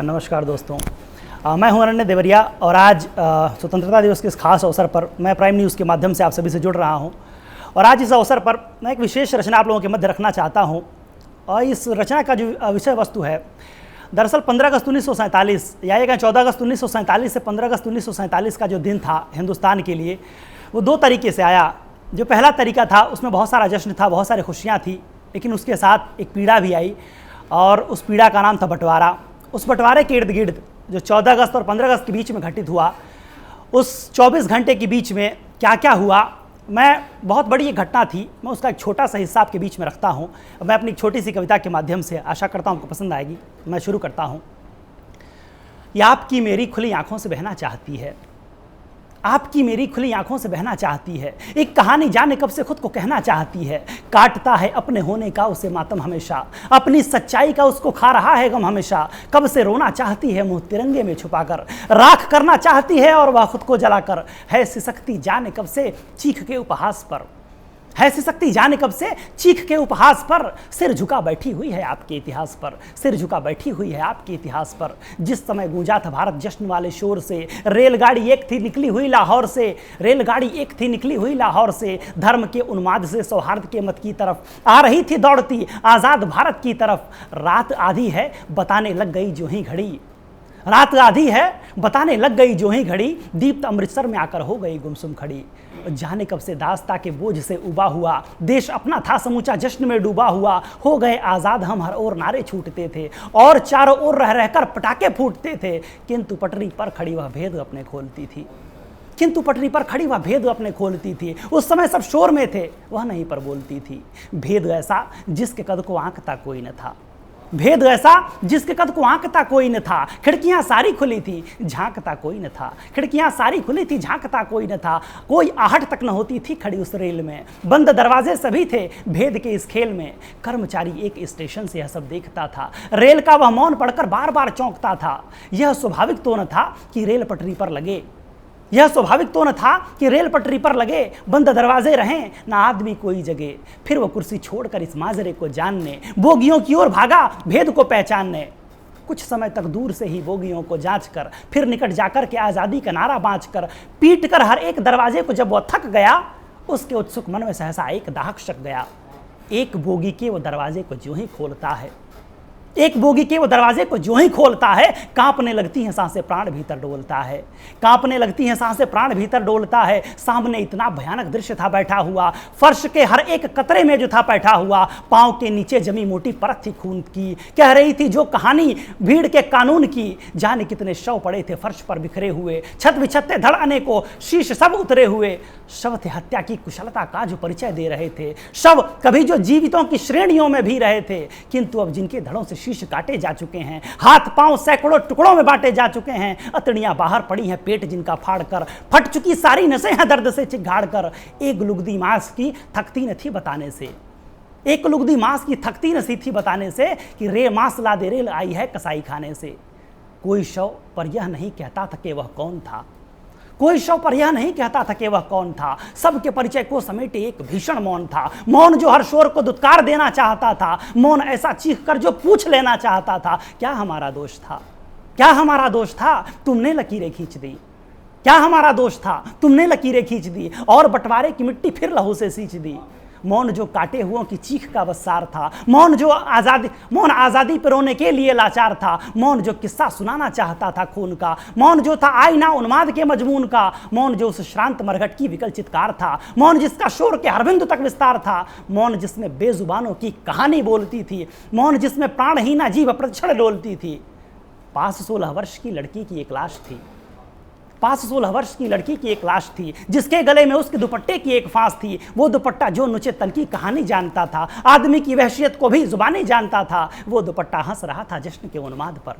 नमस्कार दोस्तों, मैं हूं अरण्य देवरिया और आज स्वतंत्रता दिवस के इस खास अवसर पर मैं प्राइम न्यूज़ के माध्यम से आप सभी से जुड़ रहा हूं। और आज इस अवसर पर मैं एक विशेष रचना आप लोगों के मध्य रखना चाहता हूं। और इस रचना का जो विषय वस्तु है, दरअसल 15 अगस्त 1947 या ये 14 अगस्त 1947 से 15 अगस्त 1947 का जो दिन था हिंदुस्तान के लिए, वो दो तरीके से आया। जो पहला तरीका था उसमें बहुत सारा जश्न था, बहुत सारी खुशियाँ थी, लेकिन उसके साथ एक पीड़ा भी आई और उस पीड़ा का नाम था बंटवारा। उस बंटवारे के इर्द गिर्द जो 14 अगस्त और 15 अगस्त के बीच में घटित हुआ, उस 24 घंटे के बीच में क्या क्या हुआ, मैं बहुत बड़ी एक घटना थी, मैं उसका एक छोटा सा हिस्सा आपके बीच में रखता हूँ। मैं अपनी एक छोटी सी कविता के माध्यम से आशा करता हूँ आपको पसंद आएगी। मैं शुरू करता हूँ। ये आपकी मेरी खुली आंखों से बहना चाहती है, आपकी मेरी खुली आंखों से बहना चाहती है। एक कहानी जाने कब से खुद को कहना चाहती है। काटता है अपने होने का उसे मातम हमेशा, अपनी सच्चाई का उसको खा रहा है गम हमेशा। कब से रोना चाहती है मुंह तिरंगे में छुपाकर, राख करना चाहती है और वह खुद को जलाकर। है सिसकती जाने कब से चीख के उपहास पर, है सिसकती जाने कब से चीख के उपहास पर। सिर झुका बैठी हुई है आपके इतिहास पर, सिर झुका बैठी हुई है आपके इतिहास पर। जिस समय गूंजा था भारत जश्न वाले शोर से, रेलगाड़ी एक थी निकली हुई लाहौर से, रेलगाड़ी एक थी निकली हुई लाहौर से। धर्म के उन्माद से सौहार्द के मत की तरफ आ रही थी दौड़ती आज़ाद भारत की तरफ। रात आधी है बताने लग गई जो ही घड़ी, रात आधी है बताने लग गई जो ही घड़ी। दीप्त अमृतसर में आकर हो गई गुमसुम खड़ी। जाने कब से दास्ता के बोझ से उबा हुआ, देश अपना था समूचा जश्न में डूबा हुआ। हो गए आज़ाद हम हर ओर नारे छूटते थे और चारों ओर रह रहकर पटाखे फूटते थे। किंतु पटरी पर खड़ी वह भेद अपने खोलती थी, किंतु पटरी पर खड़ी वह भेद अपने खोलती थी। उस समय सब शोर में थे, वह नहीं पर बोलती थी। भेद ऐसा जिसके कद को आंकता कोई न था, भेद ऐसा जिसके कद को आंकता कोई न था। खिड़कियां सारी खुली थी झांकता कोई न था, खिड़कियां सारी खुली थी झांकता कोई न था। कोई आहट तक न होती थी खड़ी उस रेल में, बंद दरवाजे सभी थे भेद के इस खेल में। कर्मचारी एक स्टेशन से यह सब देखता था, रेल का वह मौन पढ़कर बार बार चौंकता था। यह स्वाभाविक तो न था कि रेल पटरी पर लगे, यह स्वाभाविक तो न था कि रेल पटरी पर लगे। बंद दरवाजे रहें ना आदमी कोई जगे। फिर वो कुर्सी छोड़कर इस माजरे को जानने बोगियों की ओर भागा भेद को पहचानने। कुछ समय तक दूर से ही बोगियों को जांच कर, फिर निकट जाकर के आज़ादी का नारा बाँच कर, पीट कर हर एक दरवाजे को जब वह थक गया, उसके उत्सुक मन में सहसा एक दाहक शक गया। एक बोगी के वो दरवाजे को ज्यों ही खोलता है, एक बोगी के वो दरवाजे को ज्यों ही खोलता है, कांपने लगती हैं सांसें प्राण भीतर डोलता है, कांपने लगती हैं सांसें प्राण भीतर डोलता है। सामने इतना भयानक दृश्य था बैठा हुआ, फर्श के हर एक कतरे में जो था बैठा हुआ। पांव के नीचे जमी मोटी परत थी खून की, कह रही थी जो कहानी भीड़ के कानून की। जाने कितने शव पड़े थे फर्श पर बिखरे हुए, छत बिछते धड़ अनेकों शीश सब उतरे हुए। शव थे हत्या की कुशलता का जो परिचय दे रहे थे, शव कभी जो जीवितों की श्रेणियों में भी रहे थे, किंतु अब जिनके धड़ों से शीश काटे जा चुके हैं, हाथ पांव सैकड़ों टुकड़ों में बांटे जा चुके हैं। अतड़ियां बाहर पड़ी हैं पेट जिनका फाड़ कर, फट चुकी सारी नसें हैं दर्द से चिघाड़ कर। एक लुगदी मांस की थकती न थी बताने से, एक लुगदी मांस की थकती न सी थी बताने से कि रे मांस ला दे रेल आई है कसाई खाने से। कोई शव पर यह नहीं कहता था कि वह कौन था, कोई शव पर यह नहीं कहता था कि वह कौन था। सबके परिचय को समेटे एक भीषण मौन था, मौन जो हर शोर को दुत्कार देना चाहता था, मौन ऐसा चीख कर जो पूछ लेना चाहता था, क्या हमारा दोष था, क्या हमारा दोष था तुमने लकीरें खींच दी, क्या हमारा दोष था तुमने लकीरें खींच दी और बंटवारे की मिट्टी फिर लहू से सींच दी। मौन जो काटे हुओं की चीख का बसार था, मौन जो मौन आज़ादी पर रोने के लिए लाचार था। मौन जो किस्सा सुनाना चाहता था खून का, मौन जो था आईना उन्माद के मजमून का। मौन जो उस श्रांत मरघट की विकल चित्कार था, मौन जिसका शोर के हर बिंदु तक विस्तार था। मौन जिसमें बेजुबानों की कहानी बोलती थी, मौन जिसमें प्राणहीना जीव प्रतिक्षण डोलती थी। पास 16 वर्ष की लड़की की एक लाश थी, पास 16 वर्ष की लड़की की एक लाश थी, जिसके गले में उसके दुपट्टे की एक फांस थी। वो दुपट्टा जो नुचे तन की कहानी जानता था, आदमी की वहशियत को भी जुबानी जानता था। वो दुपट्टा हंस रहा था जश्न के उन्माद पर,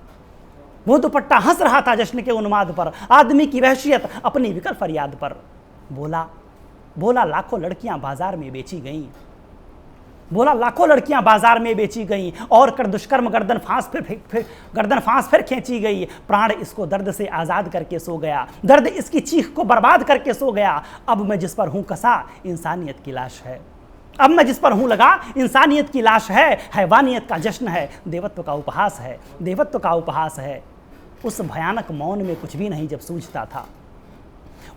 वो दुपट्टा हंस रहा था जश्न के उन्माद पर, आदमी की वहशियत अपनी विकल फरियाद पर। बोला बोला लाखों लड़कियां बाजार में बेची गईं, बोला लाखों लड़कियां बाजार में बेची गईं और कर दुष्कर्म गर्दन फांस फिर खींची गई। प्राण इसको दर्द से आज़ाद करके सो गया, दर्द इसकी चीख को बर्बाद करके सो गया। अब मैं जिस पर हूं कसा इंसानियत की लाश है, अब मैं जिस पर हूं लगा इंसानियत की लाश है, हैवानियत का जश्न है, देवत्व का उपहास है, देवत्व का उपहास है। उस भयानक मौन में कुछ भी नहीं जब सूझता था,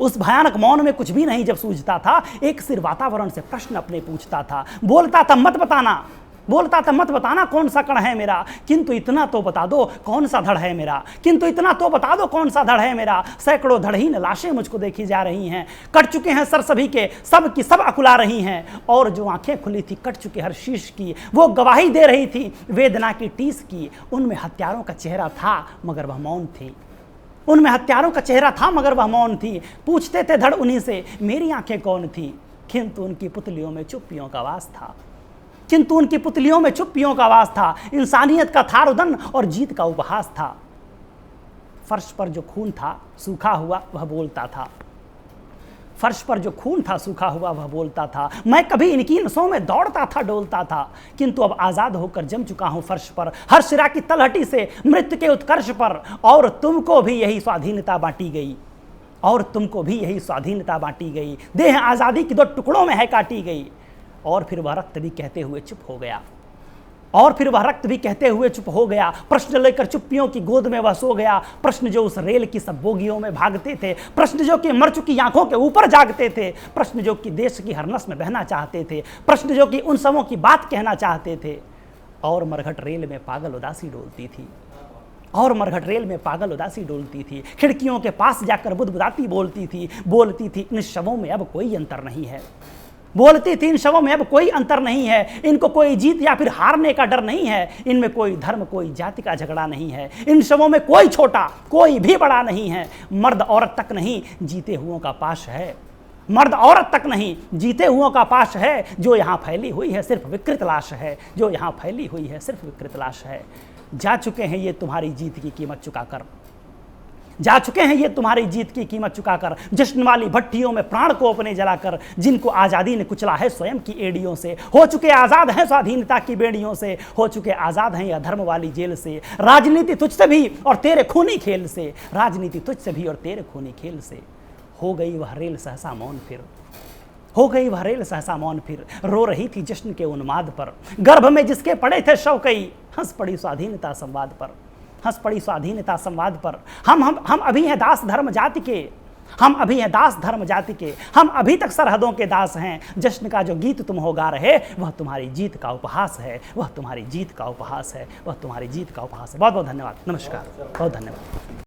उस भयानक मौन में कुछ भी नहीं जब सूझता था, एक सिर वातावरण से प्रश्न अपने पूछता था, बोलता था मत बताना, बोलता था मत बताना कौन सा कण है मेरा, किंतु इतना तो बता दो कौन सा धड़ है मेरा, किंतु इतना तो बता दो कौन सा धड़ है मेरा। सैकड़ों धड़हीन लाशें मुझको देखी जा रही हैं, कट चुके हैं सर सभी के, सब की सब अकुला रही हैं, और जो आंखें खुली थी कट चुके हर शीश की, वो गवाही दे रही थी वेदना की टीस की। उनमें हत्यारों का चेहरा था मगर वह मौन थी, उनमें हत्यारों का चेहरा था मगर वह मौन थी। पूछते थे धड़ उन्हीं से मेरी आंखें कौन थी, किंतु उनकी पुतलियों में चुप्पियों का वास था, किंतु उनकी पुतलियों में चुप्पियों का वास था। इंसानियत का था रुदन और जीत का उपहास था। फर्श पर जो खून था सूखा हुआ वह बोलता था, फर्श पर जो खून था सूखा हुआ वह बोलता था। मैं कभी इनकी नसों में दौड़ता था डोलता था, किंतु अब आज़ाद होकर जम चुका हूं फर्श पर, हर शिरा की तलहटी से मृत्यु के उत्कर्ष पर। और तुमको भी यही स्वाधीनता बांटी गई, और तुमको भी यही स्वाधीनता बांटी गई। देह आज़ादी की दो टुकड़ों में है काटी गई। और फिर वह रक्त भी कहते हुए चुप हो गया, और फिर वह रक्त भी कहते हुए चुप हो गया। प्रश्न लेकर चुप्पियों की गोद में वह सो गया, प्रश्न जो उस रेल की सब बोगियों में भागते थे, प्रश्न जो कि मर चुकी आंखों के ऊपर जागते थे, प्रश्न जो कि देश की हर नस में बहना चाहते थे, प्रश्न जो कि उन सबों की बात कहना चाहते थे। और मरघट रेल में पागल उदासी डोलती थी, और मरघट रेल में पागल उदासी डोलती थी। खिड़कियों के पास जाकर बुदबुदाती बोलती थी, बोलती थी इन शवों में अब कोई अंतर नहीं है, बोलती थी इन शवों में अब कोई अंतर नहीं है। इनको कोई जीत या फिर हारने का डर नहीं है, इनमें कोई धर्म कोई जाति का झगड़ा नहीं है। इन शवों में कोई छोटा कोई भी बड़ा नहीं है। मर्द औरत तक नहीं जीते हुओं का पाश है, मर्द औरत तक नहीं जीते हुओं का पाश है। जो यहाँ फैली हुई है सिर्फ विकृत लाश है, जो यहाँ फैली हुई है सिर्फ विकृत लाश है। जा चुके हैं ये तुम्हारी जीत की कीमत चुकाकर, जा चुके हैं ये तुम्हारी जीत की कीमत चुकाकर। जश्न वाली भट्टियों में प्राण को अपने जलाकर, जिनको आज़ादी ने कुचला है स्वयं की एड़ियों से, हो चुके आज़ाद हैं स्वाधीनता की बेड़ियों से, हो चुके आज़ाद हैं अधर्म वाली जेल से। राजनीति तुझसे भी और तेरे खूनी खेल से, राजनीति तुझसे भी और तेरे खूनी खेल से। हो गई वह रेल सहसा मौन फिर, हो गई वह रेल सहसा मौन फिर। रो रही थी जश्न के उन्माद पर, गर्भ में जिसके पड़े थे शव कई, हंस पड़ी स्वाधीनता संवाद पर, हंस पड़ी स्वाधीनता संवाद पर। हम अभी हैं दास धर्म जाति के, हम अभी हैं दास धर्म जाति के, हम अभी तक सरहदों के दास हैं। जश्न का जो गीत तुम हो गा रहे, वह तुम्हारी जीत का उपहास है, वह तुम्हारी जीत का उपहास है, वह तुम्हारी जीत का उपहास है। बहुत बहुत धन्यवाद, नमस्कार, बहुत धन्यवाद।